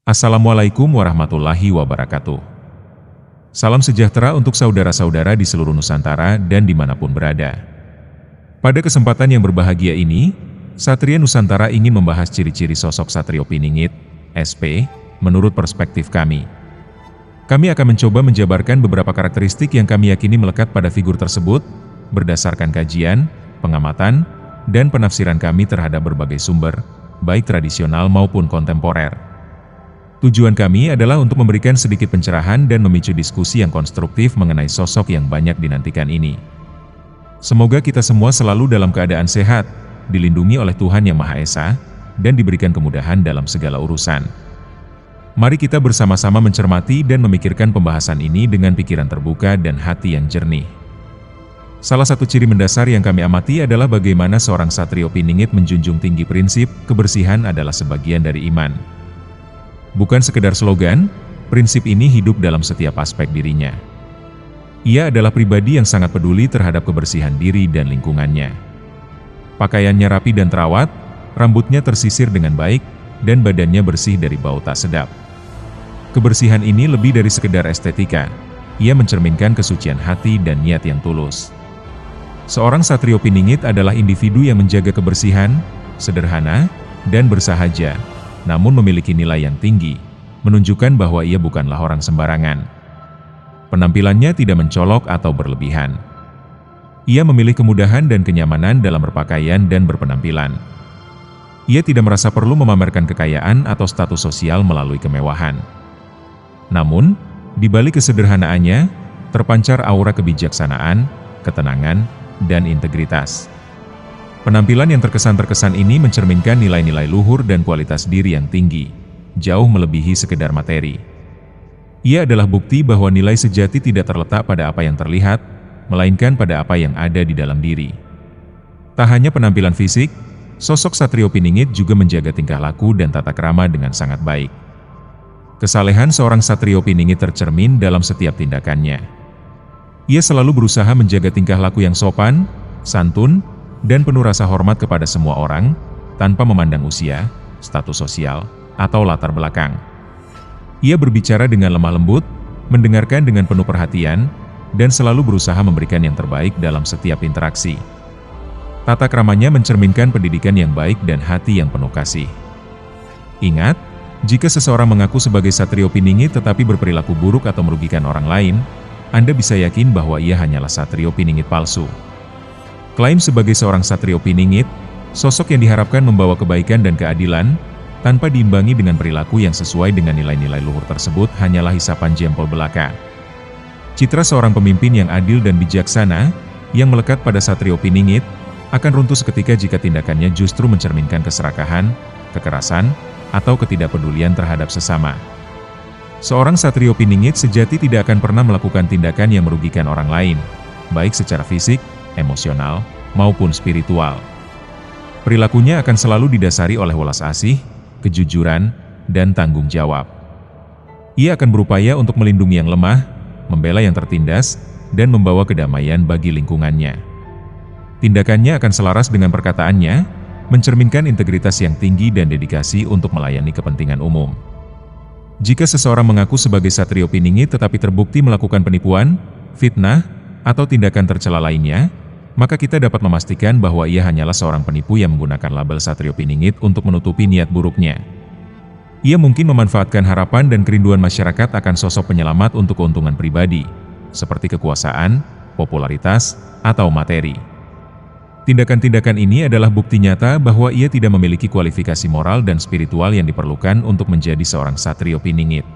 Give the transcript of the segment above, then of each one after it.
Assalamualaikum warahmatullahi wabarakatuh. Salam sejahtera untuk saudara-saudara di seluruh Nusantara dan dimanapun berada. Pada kesempatan yang berbahagia ini, Satria Nusantara ingin membahas ciri-ciri sosok Satrio Piningit, SP, menurut perspektif kami. Kami akan mencoba menjabarkan beberapa karakteristik yang kami yakini melekat pada figur tersebut, berdasarkan kajian, pengamatan, dan penafsiran kami terhadap berbagai sumber, baik tradisional maupun kontemporer. Tujuan kami adalah untuk memberikan sedikit pencerahan dan memicu diskusi yang konstruktif mengenai sosok yang banyak dinantikan ini. Semoga kita semua selalu dalam keadaan sehat, dilindungi oleh Tuhan Yang Maha Esa, dan diberikan kemudahan dalam segala urusan. Mari kita bersama-sama mencermati dan memikirkan pembahasan ini dengan pikiran terbuka dan hati yang jernih. Salah satu ciri mendasar yang kami amati adalah bagaimana seorang Satrio Piningit menjunjung tinggi prinsip kebersihan adalah sebagian dari iman. Bukan sekedar slogan, prinsip ini hidup dalam setiap aspek dirinya. Ia adalah pribadi yang sangat peduli terhadap kebersihan diri dan lingkungannya. Pakaiannya rapi dan terawat, rambutnya tersisir dengan baik, dan badannya bersih dari bau tak sedap. Kebersihan ini lebih dari sekedar estetika, ia mencerminkan kesucian hati dan niat yang tulus. Seorang Satrio Piningit adalah individu yang menjaga kebersihan, sederhana, dan bersahaja, namun memiliki nilai yang tinggi, menunjukkan bahwa ia bukanlah orang sembarangan. Penampilannya tidak mencolok atau berlebihan. Ia memilih kemudahan dan kenyamanan dalam berpakaian dan berpenampilan. Ia tidak merasa perlu memamerkan kekayaan atau status sosial melalui kemewahan. Namun, di balik kesederhanaannya, terpancar aura kebijaksanaan, ketenangan, dan integritas. Penampilan yang terkesan-terkesan ini mencerminkan nilai-nilai luhur dan kualitas diri yang tinggi, jauh melebihi sekedar materi. Ia adalah bukti bahwa nilai sejati tidak terletak pada apa yang terlihat, melainkan pada apa yang ada di dalam diri. Tak hanya penampilan fisik, sosok Satrio Piningit juga menjaga tingkah laku dan tata krama dengan sangat baik. Kesalehan seorang Satrio Piningit tercermin dalam setiap tindakannya. Ia selalu berusaha menjaga tingkah laku yang sopan, santun, dan penuh rasa hormat kepada semua orang, tanpa memandang usia, status sosial, atau latar belakang. Ia berbicara dengan lemah lembut, mendengarkan dengan penuh perhatian, dan selalu berusaha memberikan yang terbaik dalam setiap interaksi. Tata kramanya mencerminkan pendidikan yang baik dan hati yang penuh kasih. Ingat, jika seseorang mengaku sebagai Satrio Piningit tetapi berperilaku buruk atau merugikan orang lain, Anda bisa yakin bahwa ia hanyalah Satrio Piningit palsu. Klaim sebagai seorang Satrio Piningit, sosok yang diharapkan membawa kebaikan dan keadilan, tanpa diimbangi dengan perilaku yang sesuai dengan nilai-nilai luhur tersebut hanyalah hisapan jempol belaka. Citra seorang pemimpin yang adil dan bijaksana, yang melekat pada Satrio Piningit, akan runtuh seketika jika tindakannya justru mencerminkan keserakahan, kekerasan, atau ketidakpedulian terhadap sesama. Seorang Satrio Piningit sejati tidak akan pernah melakukan tindakan yang merugikan orang lain, baik secara fisik, emosional, maupun spiritual. Perilakunya akan selalu didasari oleh welas asih, kejujuran, dan tanggung jawab. Ia akan berupaya untuk melindungi yang lemah, membela yang tertindas, dan membawa kedamaian bagi lingkungannya. Tindakannya akan selaras dengan perkataannya, mencerminkan integritas yang tinggi dan dedikasi untuk melayani kepentingan umum. Jika seseorang mengaku sebagai Satrio Piningit tetapi terbukti melakukan penipuan, fitnah, atau tindakan tercela lainnya, maka kita dapat memastikan bahwa ia hanyalah seorang penipu yang menggunakan label Satrio Piningit untuk menutupi niat buruknya. Ia mungkin memanfaatkan harapan dan kerinduan masyarakat akan sosok penyelamat untuk keuntungan pribadi, seperti kekuasaan, popularitas, atau materi. Tindakan-tindakan ini adalah bukti nyata bahwa ia tidak memiliki kualifikasi moral dan spiritual yang diperlukan untuk menjadi seorang Satrio Piningit.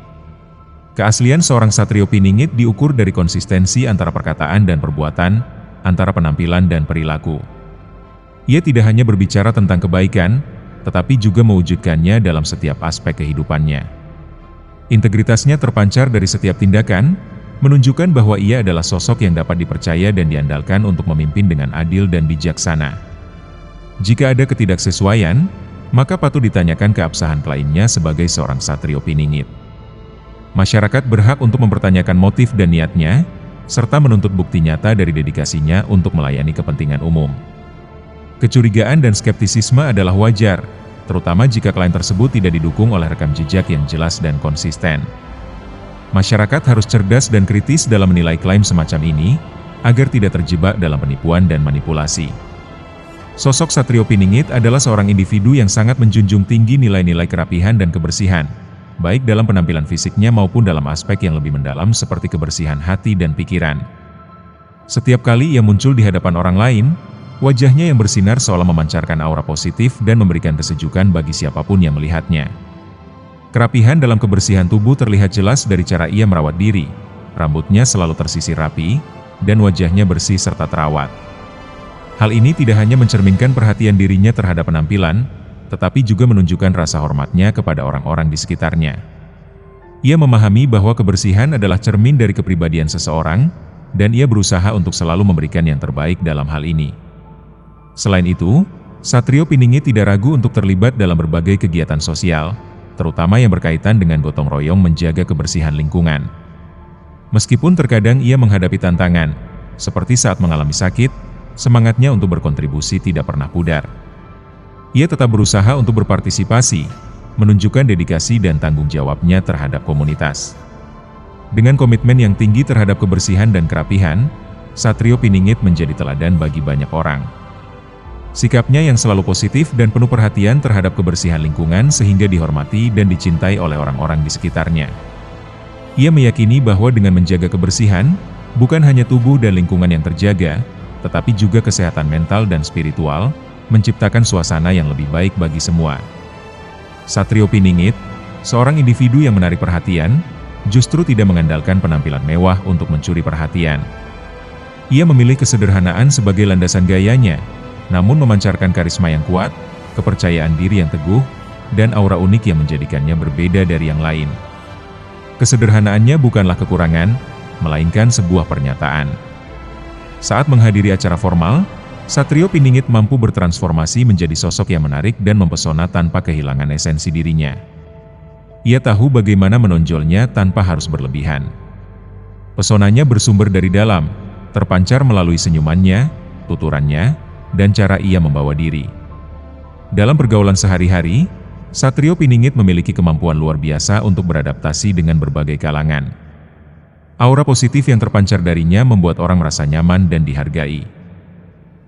Keaslian seorang Satrio Piningit diukur dari konsistensi antara perkataan dan perbuatan, antara penampilan dan perilaku. Ia tidak hanya berbicara tentang kebaikan, tetapi juga mewujudkannya dalam setiap aspek kehidupannya. Integritasnya terpancar dari setiap tindakan, menunjukkan bahwa ia adalah sosok yang dapat dipercaya dan diandalkan untuk memimpin dengan adil dan bijaksana. Jika ada ketidaksesuaian, maka patut ditanyakan keabsahan kliennya sebagai seorang Satrio Piningit. Masyarakat berhak untuk mempertanyakan motif dan niatnya, serta menuntut bukti nyata dari dedikasinya untuk melayani kepentingan umum. Kecurigaan dan skeptisisme adalah wajar, terutama jika klaim tersebut tidak didukung oleh rekam jejak yang jelas dan konsisten. Masyarakat harus cerdas dan kritis dalam menilai klaim semacam ini, agar tidak terjebak dalam penipuan dan manipulasi. Sosok Satrio Piningit adalah seorang individu yang sangat menjunjung tinggi nilai-nilai kerapihan dan kebersihan, baik dalam penampilan fisiknya maupun dalam aspek yang lebih mendalam seperti kebersihan hati dan pikiran. Setiap kali ia muncul di hadapan orang lain, wajahnya yang bersinar seolah memancarkan aura positif dan memberikan kesejukan bagi siapapun yang melihatnya. Kerapihan dalam kebersihan tubuh terlihat jelas dari cara ia merawat diri. Rambutnya selalu tersisir rapi, dan wajahnya bersih serta terawat. Hal ini tidak hanya mencerminkan perhatian dirinya terhadap penampilan, tetapi juga menunjukkan rasa hormatnya kepada orang-orang di sekitarnya. Ia memahami bahwa kebersihan adalah cermin dari kepribadian seseorang, dan ia berusaha untuk selalu memberikan yang terbaik dalam hal ini. Selain itu, Satrio Piningit tidak ragu untuk terlibat dalam berbagai kegiatan sosial, terutama yang berkaitan dengan gotong royong menjaga kebersihan lingkungan. Meskipun terkadang ia menghadapi tantangan, seperti saat mengalami sakit, semangatnya untuk berkontribusi tidak pernah pudar. Ia tetap berusaha untuk berpartisipasi, menunjukkan dedikasi dan tanggung jawabnya terhadap komunitas. Dengan komitmen yang tinggi terhadap kebersihan dan kerapihan, Satrio Piningit menjadi teladan bagi banyak orang. Sikapnya yang selalu positif dan penuh perhatian terhadap kebersihan lingkungan sehingga dihormati dan dicintai oleh orang-orang di sekitarnya. Ia meyakini bahwa dengan menjaga kebersihan, bukan hanya tubuh dan lingkungan yang terjaga, tetapi juga kesehatan mental dan spiritual, menciptakan suasana yang lebih baik bagi semua. Satrio Piningit, seorang individu yang menarik perhatian, justru tidak mengandalkan penampilan mewah untuk mencuri perhatian. Ia memilih kesederhanaan sebagai landasan gayanya, namun memancarkan karisma yang kuat, kepercayaan diri yang teguh, dan aura unik yang menjadikannya berbeda dari yang lain. Kesederhanaannya bukanlah kekurangan, melainkan sebuah pernyataan. Saat menghadiri acara formal, Satrio Piningit mampu bertransformasi menjadi sosok yang menarik dan mempesona tanpa kehilangan esensi dirinya. Ia tahu bagaimana menonjolnya tanpa harus berlebihan. Pesonanya bersumber dari dalam, terpancar melalui senyumannya, tuturannya, dan cara ia membawa diri. Dalam pergaulan sehari-hari, Satrio Piningit memiliki kemampuan luar biasa untuk beradaptasi dengan berbagai kalangan. Aura positif yang terpancar darinya membuat orang merasa nyaman dan dihargai.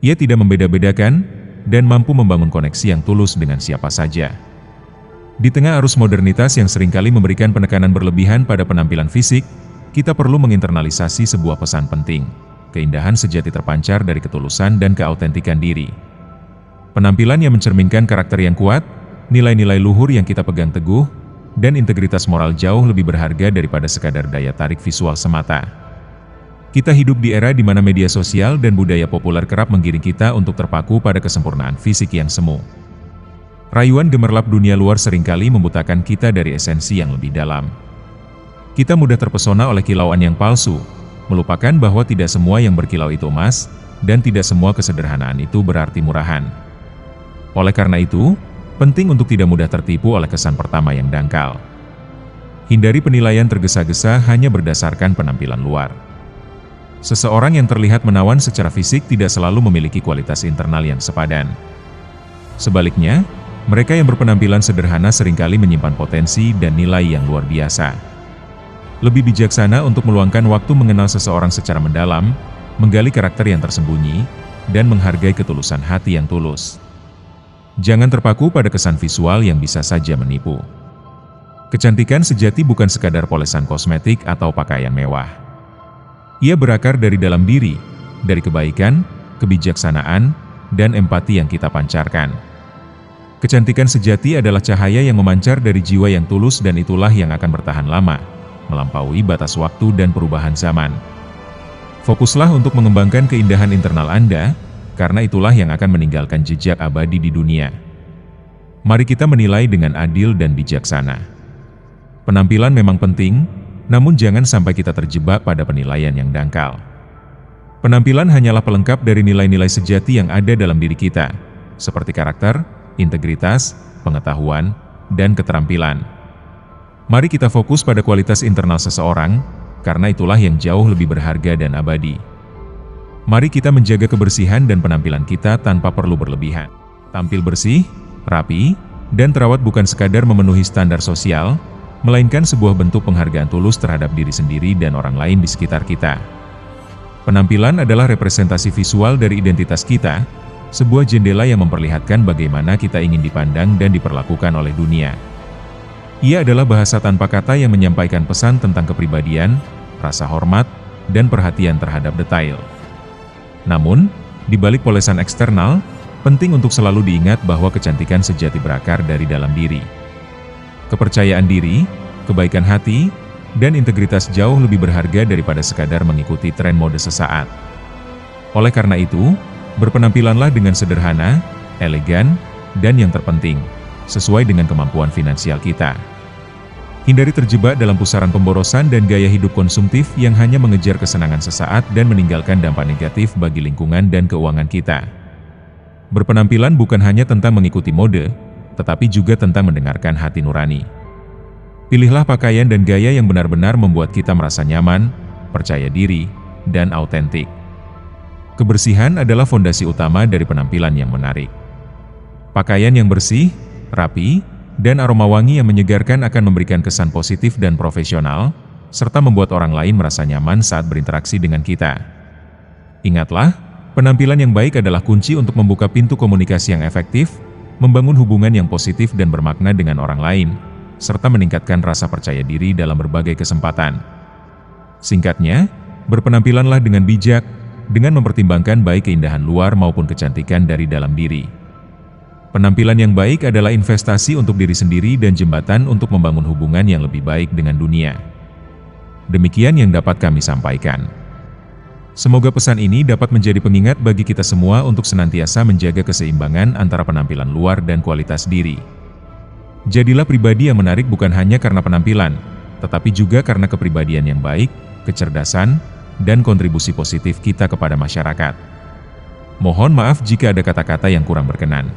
Ia tidak membeda-bedakan, dan mampu membangun koneksi yang tulus dengan siapa saja. Di tengah arus modernitas yang seringkali memberikan penekanan berlebihan pada penampilan fisik, kita perlu menginternalisasi sebuah pesan penting. Keindahan sejati terpancar dari ketulusan dan keautentikan diri. Penampilan yang mencerminkan karakter yang kuat, nilai-nilai luhur yang kita pegang teguh, dan integritas moral jauh lebih berharga daripada sekadar daya tarik visual semata. Kita hidup di era di mana media sosial dan budaya populer kerap menggiring kita untuk terpaku pada kesempurnaan fisik yang semu. Rayuan gemerlap dunia luar seringkali membutakan kita dari esensi yang lebih dalam. Kita mudah terpesona oleh kilauan yang palsu, melupakan bahwa tidak semua yang berkilau itu emas, dan tidak semua kesederhanaan itu berarti murahan. Oleh karena itu, penting untuk tidak mudah tertipu oleh kesan pertama yang dangkal. Hindari penilaian tergesa-gesa hanya berdasarkan penampilan luar. Seseorang yang terlihat menawan secara fisik tidak selalu memiliki kualitas internal yang sepadan. Sebaliknya, mereka yang berpenampilan sederhana seringkali menyimpan potensi dan nilai yang luar biasa. Lebih bijaksana untuk meluangkan waktu mengenal seseorang secara mendalam, menggali karakter yang tersembunyi, dan menghargai ketulusan hati yang tulus. Jangan terpaku pada kesan visual yang bisa saja menipu. Kecantikan sejati bukan sekadar polesan kosmetik atau pakaian mewah. Ia berakar dari dalam diri, dari kebaikan, kebijaksanaan, dan empati yang kita pancarkan. Kecantikan sejati adalah cahaya yang memancar dari jiwa yang tulus dan itulah yang akan bertahan lama, melampaui batas waktu dan perubahan zaman. Fokuslah untuk mengembangkan keindahan internal Anda, karena itulah yang akan meninggalkan jejak abadi di dunia. Mari kita menilai dengan adil dan bijaksana. Penampilan memang penting, namun jangan sampai kita terjebak pada penilaian yang dangkal. Penampilan hanyalah pelengkap dari nilai-nilai sejati yang ada dalam diri kita, seperti karakter, integritas, pengetahuan, dan keterampilan. Mari kita fokus pada kualitas internal seseorang, karena itulah yang jauh lebih berharga dan abadi. Mari kita menjaga kebersihan dan penampilan kita tanpa perlu berlebihan. Tampil bersih, rapi, dan terawat bukan sekadar memenuhi standar sosial, melainkan sebuah bentuk penghargaan tulus terhadap diri sendiri dan orang lain di sekitar kita. Penampilan adalah representasi visual dari identitas kita, sebuah jendela yang memperlihatkan bagaimana kita ingin dipandang dan diperlakukan oleh dunia. Ia adalah bahasa tanpa kata yang menyampaikan pesan tentang kepribadian, rasa hormat, dan perhatian terhadap detail. Namun, di balik polesan eksternal, penting untuk selalu diingat bahwa kecantikan sejati berakar dari dalam diri. Kepercayaan diri, kebaikan hati, dan integritas jauh lebih berharga daripada sekadar mengikuti tren mode sesaat. Oleh karena itu, berpenampilanlah dengan sederhana, elegan, dan yang terpenting, sesuai dengan kemampuan finansial kita. Hindari terjebak dalam pusaran pemborosan dan gaya hidup konsumtif yang hanya mengejar kesenangan sesaat dan meninggalkan dampak negatif bagi lingkungan dan keuangan kita. Berpenampilan bukan hanya tentang mengikuti mode, tetapi juga tentang mendengarkan hati nurani. Pilihlah pakaian dan gaya yang benar-benar membuat kita merasa nyaman, percaya diri, dan autentik. Kebersihan adalah fondasi utama dari penampilan yang menarik. Pakaian yang bersih, rapi, dan aroma wangi yang menyegarkan akan memberikan kesan positif dan profesional, serta membuat orang lain merasa nyaman saat berinteraksi dengan kita. Ingatlah, penampilan yang baik adalah kunci untuk membuka pintu komunikasi yang efektif, membangun hubungan yang positif dan bermakna dengan orang lain, serta meningkatkan rasa percaya diri dalam berbagai kesempatan. Singkatnya, berpenampilanlah dengan bijak, dengan mempertimbangkan baik keindahan luar maupun kecantikan dari dalam diri. Penampilan yang baik adalah investasi untuk diri sendiri dan jembatan untuk membangun hubungan yang lebih baik dengan dunia. Demikian yang dapat kami sampaikan. Semoga pesan ini dapat menjadi pengingat bagi kita semua untuk senantiasa menjaga keseimbangan antara penampilan luar dan kualitas diri. Jadilah pribadi yang menarik bukan hanya karena penampilan, tetapi juga karena kepribadian yang baik, kecerdasan, dan kontribusi positif kita kepada masyarakat. Mohon maaf jika ada kata-kata yang kurang berkenan.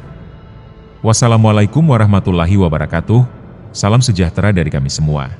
Wassalamualaikum warahmatullahi wabarakatuh. Salam sejahtera dari kami semua.